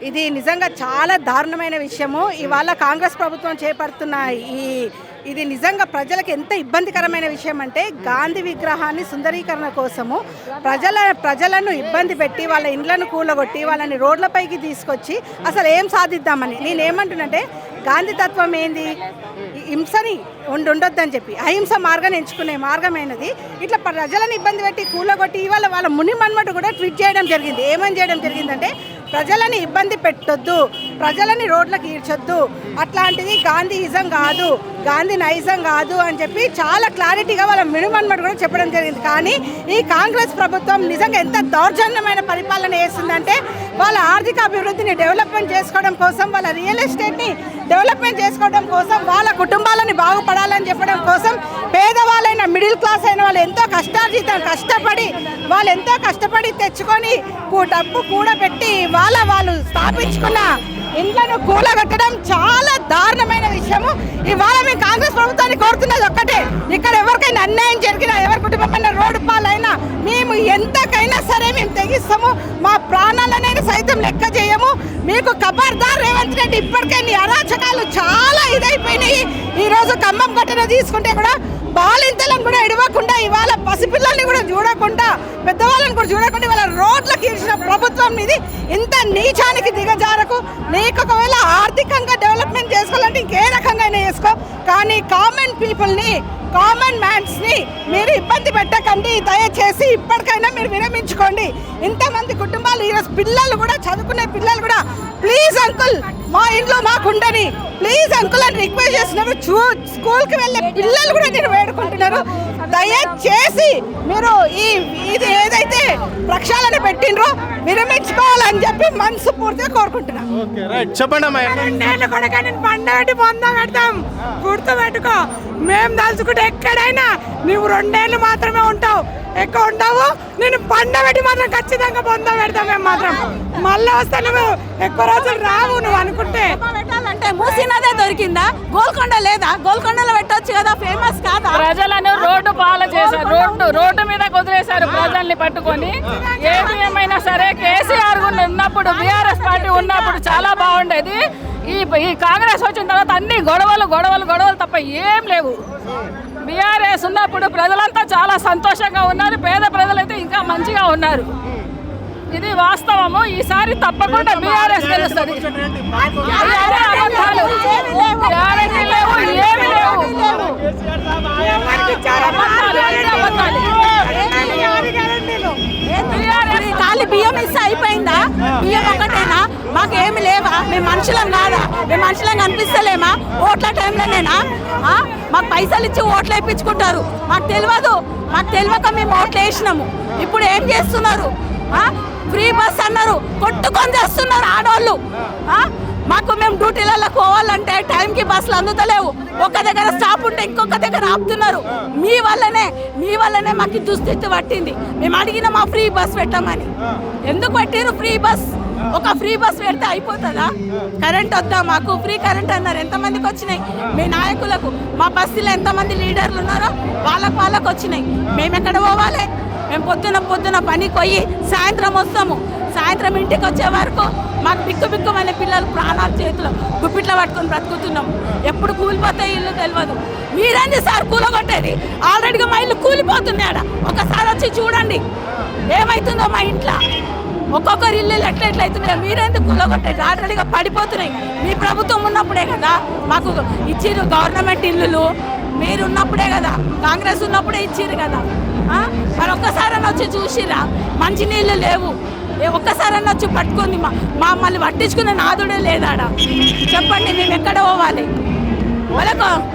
ఇది నిజంగా చాలా దారుణమైన విషయము. ఇవాళ కాంగ్రెస్ ప్రభుత్వం చేపడుతున్న ఇది నిజంగా ప్రజలకు ఎంత ఇబ్బందికరమైన విషయం అంటే, గాంధీ విగ్రహాన్ని సుందరీకరణ కోసము ప్రజలను ఇబ్బంది పెట్టి వాళ్ళ ఇండ్లను కూలగొట్టి వాళ్ళని రోడ్లపైకి తీసుకొచ్చి అసలు ఏం సాధిద్దామని. నేనేమంటున్నంటే, గాంధీ తత్వం ఏంది? హింసని ఉండొద్దని చెప్పి అహింస మార్గాన్ని ఎంచుకునే మార్గమైనది. ఇట్లా ప్రజలను ఇబ్బంది పెట్టి కూలగొట్టి ఇవాళ వాళ్ళ ముని మన్మట కూడా ట్వీట్ చేయడం జరిగింది. ఏమని చేయడం జరిగిందంటే, ప్రజలని ఇబ్బంది పెట్టొద్దు, ప్రజలని రోడ్లకు ఈడ్చొద్దు, అట్లాంటిది గాంధీయిజం కాదు, గాంధీ నైజం కాదు అని చెప్పి చాలా క్లారిటీగా వాళ్ళ మినిమన్మట్ కూడా చెప్పడం జరిగింది. కానీ ఈ కాంగ్రెస్ ప్రభుత్వం నిజంగా ఎంత దౌర్జన్యమైన పరిపాలన చేస్తుందంటే, వాళ్ళ ఆర్థిక అభివృద్ధిని డెవలప్మెంట్ చేసుకోవడం కోసం, వాళ్ళ రియల్ ఎస్టేట్ని డెవలప్మెంట్ చేసుకోవడం కోసం, వాళ్ళ కుటుంబాలని బాగుపడాలని చెప్పడం కోసం, పేదవాళ్ళైన మిడిల్ క్లాస్ అయిన వాళ్ళు ఎంతో కష్టపడి తెచ్చుకొని డబ్బు కూడబెట్టి వాళ్ళు స్థాపించుకున్న ఇండ్లను కూలగట్టడం చాలా దారుణమైన విషయము. ఇవాళ మేము కాంగ్రెస్ ప్రభుత్వాన్ని కోరుతున్నది ఒక్కటే, ఇక్కడ ఎవరికైనా అన్యాయం జరిగినా, ఎవరి కుటుంబమైన రోడ్డు పాలైనా మేము ఎంతకైనా సరే మేము తెగిస్తాము, మా ప్రాణాలనేది సైతం లెక్క చేయము. మీకు ఖబర్దార్ రేవంత్ రెడ్డి, ఇప్పటికే నీ అరాచకాలు చాలా ఇదైపోయినాయి. ఈరోజు ఖమ్మం ఘటన తీసుకుంటే కూడా బాలింతలను కూడా ఇడవకుండా, ఇవాళ పసిపిల్లల్ని కూడా చూడకుండా, పెద్దవాళ్ళని కూడా చూడకుండా ఇవాళ రోడ్లకు ఇచ్చిన ప్రభుత్వం ఇది. ఇంత నీచానికి దిగజారకు. నీకు ఒకవేళ ఆర్థికంగా డెవలప్మెంట్ చేసుకోవాలంటే ఇంకే రకంగా చేసుకో, కానీ కామన్ పీపుల్ని, కామన్ మ్యాన్స్ని మీరు ఇబ్బంది పెట్టకండి. దయచేసి ఇప్పటికైనా మీరు విరమించుకోండి. ఇంతమంది కుటుంబాలు, ఈరోజు పిల్లలు కూడా, చదువుకునే పిల్లలు కూడా, ప్లీజ్ అంకుల్ మా ఇంట్లో మాకుండని, ప్లీజ్ అంకుల్ అని రిక్వెస్ట్ చేస్తున్నారు. స్కూల్కి వెళ్ళే పిల్లలు కూడా నేను వేడుకుంటున్నారు, దయచేసి మీరు ఇది ఏదైతే ప్రక్షాళన పెట్టినరో విరమించుకోవాలని చెప్పి మనసు పూర్తిగా కోరుకుంటున్నాను. పండగటి పొందాం పెడతాం, గుర్తుపెట్టుకో. మేము తలుచుకుంటే ఎక్కడైనా నువ్వు 2 ఏళ్ళు మాత్రమే ఉంటావు, ఎక్కువ ఉంటావు. నేను పండబెట్టి మాత్రం ఖచ్చితంగా పొందా పెడతాం. మేము మాత్రం మళ్ళీ వస్తా, నువ్వు ఎక్కువ రోజులు రావు. నువ్వు అనుకుంటే పెట్టాలంటే మూసినదే దొరికిందా? గోల్కొండ లేదా? గోల్కొండలో పెట్టొచ్చు కదా, ఫేమస్ కాదా? ప్రజలను రోడ్డు పాల చేశారు, రోడ్డు మీద కుదిరేశారు ప్రజల్ని పట్టుకొని. ఏది ఏమైనా సరే కేసీఆర్ ఉన్నప్పుడు, బీఆర్ఎస్ పార్టీ ఉన్నప్పుడు చాలా బాగుండేది. ఈ కాంగ్రెస్ వచ్చిన తర్వాత అన్ని గొడవలు తప్ప ఏం లేవు. బీఆర్ఎస్ ఉన్నప్పుడు ప్రజలంతా చాలా సంతోషంగా ఉన్నారు, పేద ప్రజలైతే ఇంకా మంచిగా ఉన్నారు. ఇది వాస్తవము. ఈసారి తప్పకుండా బీఆర్ఎస్ గెలుస్తుంది. ఖాళీ బియ్యం ఇస్తే అయిపోయిందా? బియ్యం ఒకటేనా? మాకేమి లేవా? మేము మనుషులం కాదా? మేము మనుషులం కనిపిస్తలేమా? ఓట్ల టైంలోనేనా? మాకు పైసలు ఇచ్చి ఓట్లు వేయించుకుంటారు. మాకు తెలియక మేము ఓట్లు వేసినాము. ఇప్పుడు ఏం చేస్తున్నారు? ఫ్రీ బస్ అన్నారు, కొట్టుకొని చేస్తున్నారు ఆడవాళ్ళు. మాకు మేము డ్యూటీలలో పోవాలంటే టైంకి బస్సులు అందుతలేవు. ఒక దగ్గర స్టాప్ ఉంటే ఇంకొక దగ్గర ఆపుతున్నారు. మీ వల్లనే మాకు దుస్థితి పట్టింది. మేము అడిగిన మా ఫ్రీ బస్ పెట్టమని. ఎందుకు పెట్టారు ఫ్రీ బస్? ఒక ఫ్రీ బస్ పెడితే అయిపోతుందా? కరెంట్ వద్దా? మాకు ఫ్రీ కరెంట్ అన్నారు. ఎంతమందికి వచ్చినాయి? మీ నాయకులకు, మా బస్సులో ఎంతమంది లీడర్లు ఉన్నారో వాళ్ళకు వచ్చినాయి. మేము ఎక్కడ పోవాలి? మేము పొద్దున పనికి పోయి సాయంత్రం వస్తాము. సాయంత్రం ఇంటికి వచ్చే వరకు మాకు బిక్కుమనే పిల్లలు ప్రాణాలు చేతిలో గుప్పిట్లో పట్టుకొని బ్రతుకుతున్నాం. ఎప్పుడు కూలిపోతే ఇల్లు తెలియదు. మీరేంది సార్ కూలగొట్టేది? ఆల్రెడీగా మా ఇల్లు కూలిపోతున్నాయట. ఒకసారి వచ్చి చూడండి ఏమవుతుందో మా ఇంట్లో. ఒక్కొక్కరు ఇల్లు ఎట్లయితున్నాయో. మీరెందుకు కూలగొట్టేది? ఆల్రెడీగా పడిపోతున్నాయి. మీ ప్రభుత్వం ఉన్నప్పుడే కదా మాకు ఇచ్చిర్రు గవర్నమెంట్ ఇల్లులు. మీరు ఉన్నప్పుడే కదా, కాంగ్రెస్ ఉన్నప్పుడే ఇచ్చిర్రు కదా. మరి ఒక్కసారన్నా వచ్చి చూసిరా? మంచినీళ్ళు లేవు. ఒక్కసారన్నా వచ్చి పట్టుకుంది మమ్మల్ని పట్టించుకునే నాదుడే లేదాడా? చెప్పండి, మేము ఎక్కడ పోవాలి? వాళ్ళకు